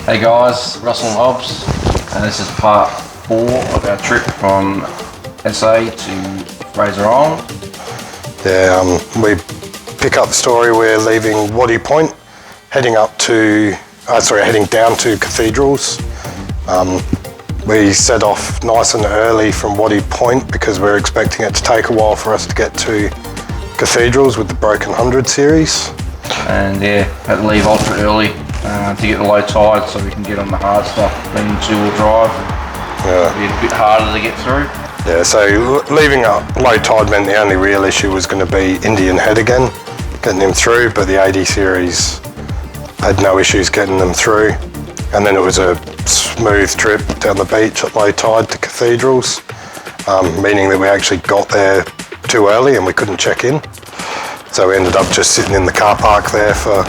Hey guys, Russell and Hobbs, and this is part 4 of our trip from SA to FRASER Island. Yeah, we pick up the story. We're leaving Waddy Point, heading down to Cathedrals. We set off nice and early from Waddy Point because we're expecting it to take a while for us to get to Cathedrals with the Broken 100 series. And yeah, had to leave ultra early to get the low tide so we can get on the hard stuff, being 2-wheel drive. Yeah. It'd be a bit harder to get through. Yeah, so leaving up low tide meant the only real issue was going to be Indian Head again, getting him through, but the 80 series had no issues getting them through. And then it was a smooth trip down the beach at low tide to Cathedrals, meaning that we actually got there too early and we couldn't check in. So we ended up just sitting in the car park there for,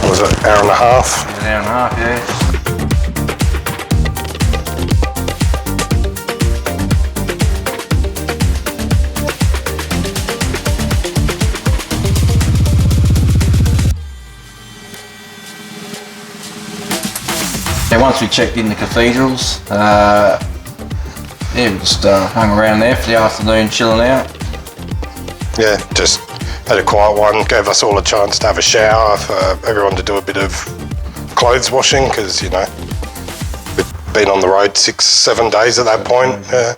what was it, an hour and a half? An hour and a half, yeah. Yeah, once we checked in the Cathedrals, we just hung around there for the afternoon, chilling out. Yeah, just had a quiet one, gave us all a chance to have a shower, for everyone to do a bit of clothes washing, because, you know, we'd been on the road 6-7 days at that point. Yeah.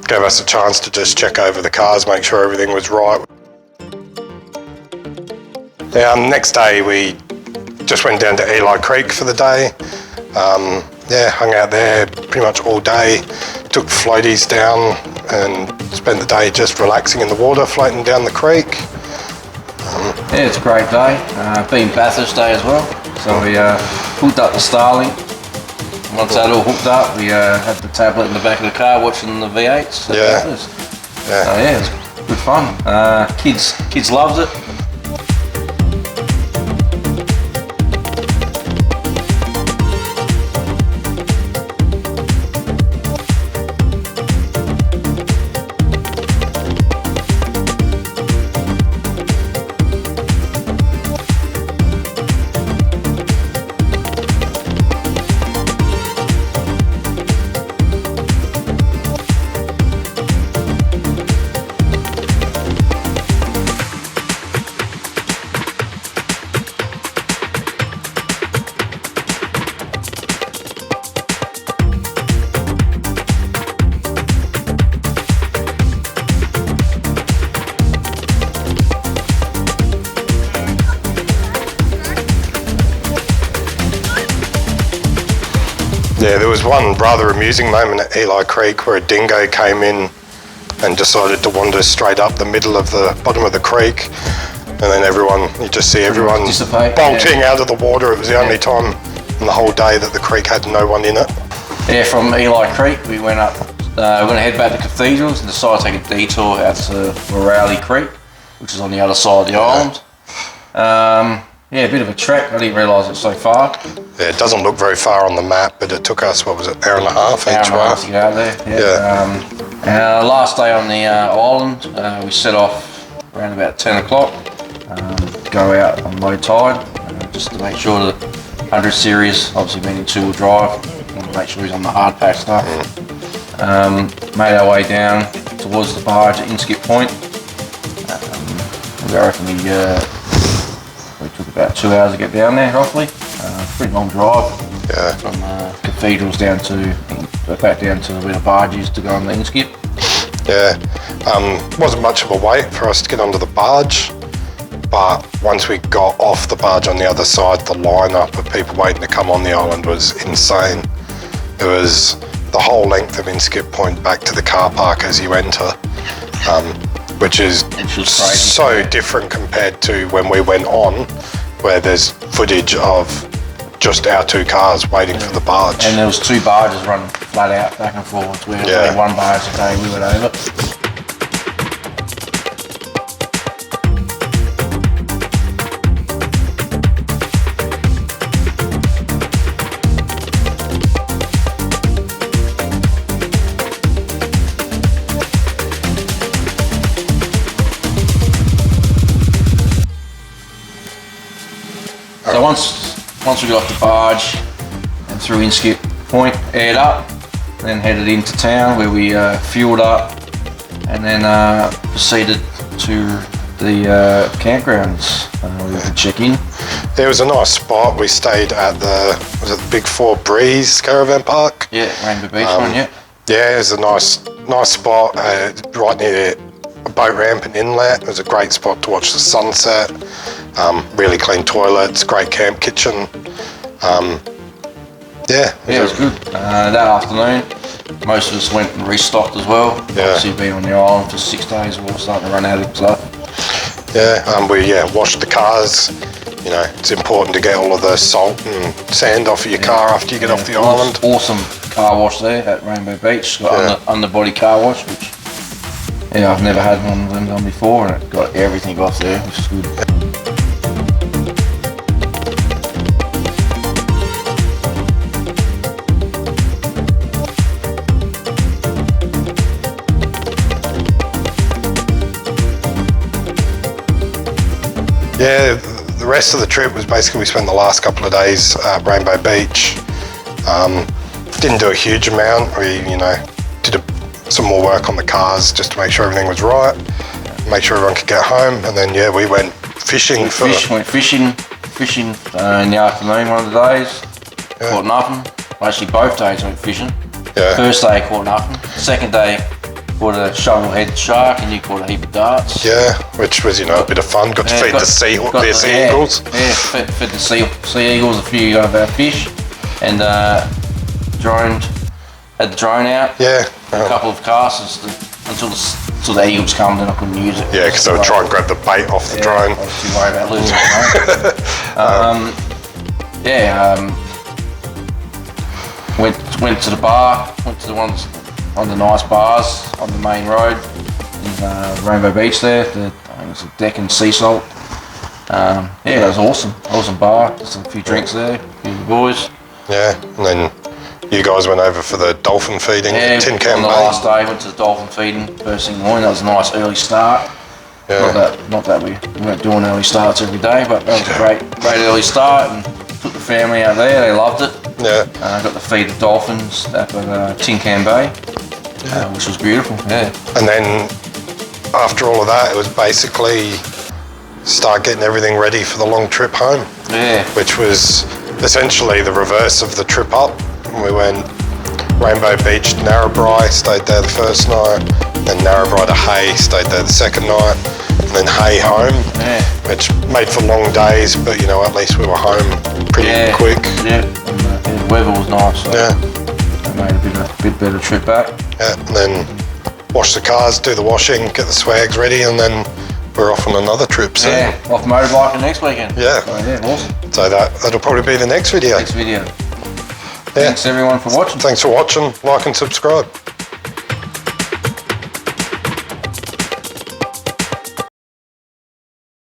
Gave us a chance to just check over the cars, make sure everything was right. Next day we just went down to Eli Creek for the day. Hung out there pretty much all day, took floaties down and spent the day just relaxing in the water, floating down the creek. Yeah, it's a great day. Been Bathurst Day as well. So we hooked up the Starlink. Once that all hooked up, we had the tablet in the back of the car watching the V8s. Yeah. Bathurst. Yeah, it's good fun. Kids loved it. Yeah, there was one rather amusing moment at Eli Creek where a dingo came in and decided to wander straight up the middle of the bottom of the creek, and then you just see everyone bolting out of the water. It was the only time in the whole day that the creek had no one in it. Yeah, from Eli Creek we went up, we're going to head back to Cathedrals and decided to take a detour out to Morale Creek, which is on the other side of the island. Yeah, a bit of a trek. I didn't realise it was so far. Yeah, it doesn't look very far on the map, but it took us, what was it, hour and a half each way? Hour and a half to get out there, yeah. Our last day on the island, we set off around about 10 o'clock to go out on low tide, just to make sure the 100 series, obviously being in 2-wheel drive, want to make sure he's on the hard pack stuff. Made our way down towards the barge at Inskip Point. I reckon we took about 2 hours to get down there, roughly. Pretty long drive. Yeah. From Cathedrals back down to where the barge is to go on the Inskip. Yeah. Wasn't much of a wait for us to get onto the barge, but once we got off the barge on the other side, the lineup of people waiting to come on the island was insane. It was the whole length of Inskip Point back to the car park as you enter. Which is so different compared to when we went on, where there's footage of just our 2 cars waiting for the barge. And there was 2 barges running flat out back and forwards. We had only 1 barge a day we went over. So once once we got off the barge and through Inskip Point, aired up, then headed into town where we fueled up, and then proceeded to the campgrounds. We could check in. There was a nice spot. We stayed at the Big 4 Breeze Caravan Park. Yeah, Rainbow Beach one, yeah. Yeah, it was a nice spot right near a boat ramp and inlet. It was a great spot to watch the sunset. Really clean toilets, great camp kitchen. Yeah, it was good. That afternoon, most of us went and restocked as well. Yeah. Obviously, being on the island for 6 days, we were starting to run out of stuff. Yeah, we washed the cars. You know, it's important to get all of the salt and sand off of your car after you get off the island. Awesome car wash there at Rainbow Beach. Got underbody car wash, which I've never had one of them done before, and it got everything off there, which is good. Yeah, the rest of the trip was basically we spent the last couple of days at Rainbow Beach. Didn't do a huge amount. We, did some more work on the cars just to make sure everything was right, make sure everyone could get home, and then we went fishing. Went fishing in the afternoon one of the days. Yeah. Caught nothing. Actually, both days went fishing. Yeah. First day caught nothing. Second day caught a shovel-head shark, and you caught a heap of darts. Yeah, which was a bit of fun. Got to feed the sea eagles. Yeah, fed the sea eagles a few of our fish, and had the drone out. Yeah. A couple of casts until the eagles come, then I couldn't use it. Yeah, because they would try and grab the bait off the drone. I was too worried about losing it. Went to the bar. Went to the ones on the nice bars on the main road in Rainbow Beach there. I think it's a Deck and Sea Salt. It was awesome. Awesome bar. Just a few drinks there, a few of the boys. Yeah, and then you guys went over for the dolphin feeding at Tin Can on the Bay. last day, went to the dolphin feeding first thing in the morning. That was a nice early start. Yeah. Not that we weren't doing early starts every day, but that was a great early start, and took the family out there. They loved it. Yeah. Got to feed the dolphins up at Tin Can Bay, which was beautiful. Yeah. And then after all of that, it was basically start getting everything ready for the long trip home. Yeah. Which was essentially the reverse of the trip up. We went Rainbow Beach, Narrabri, stayed there the first night, then Narrabri to Hay, stayed there the second night, and then Hay home, which made for long days, but at least we were home pretty quick. Yeah, and the weather was nice, so it made a bit better trip back. Yeah, and then wash the cars, do the washing, get the swags ready, and then we're off on another trip soon. Yeah, off motorbiking next weekend. Yeah. So, awesome. So that'll probably be the next video. Thanks everyone for watching. Thanks for watching. Like and subscribe.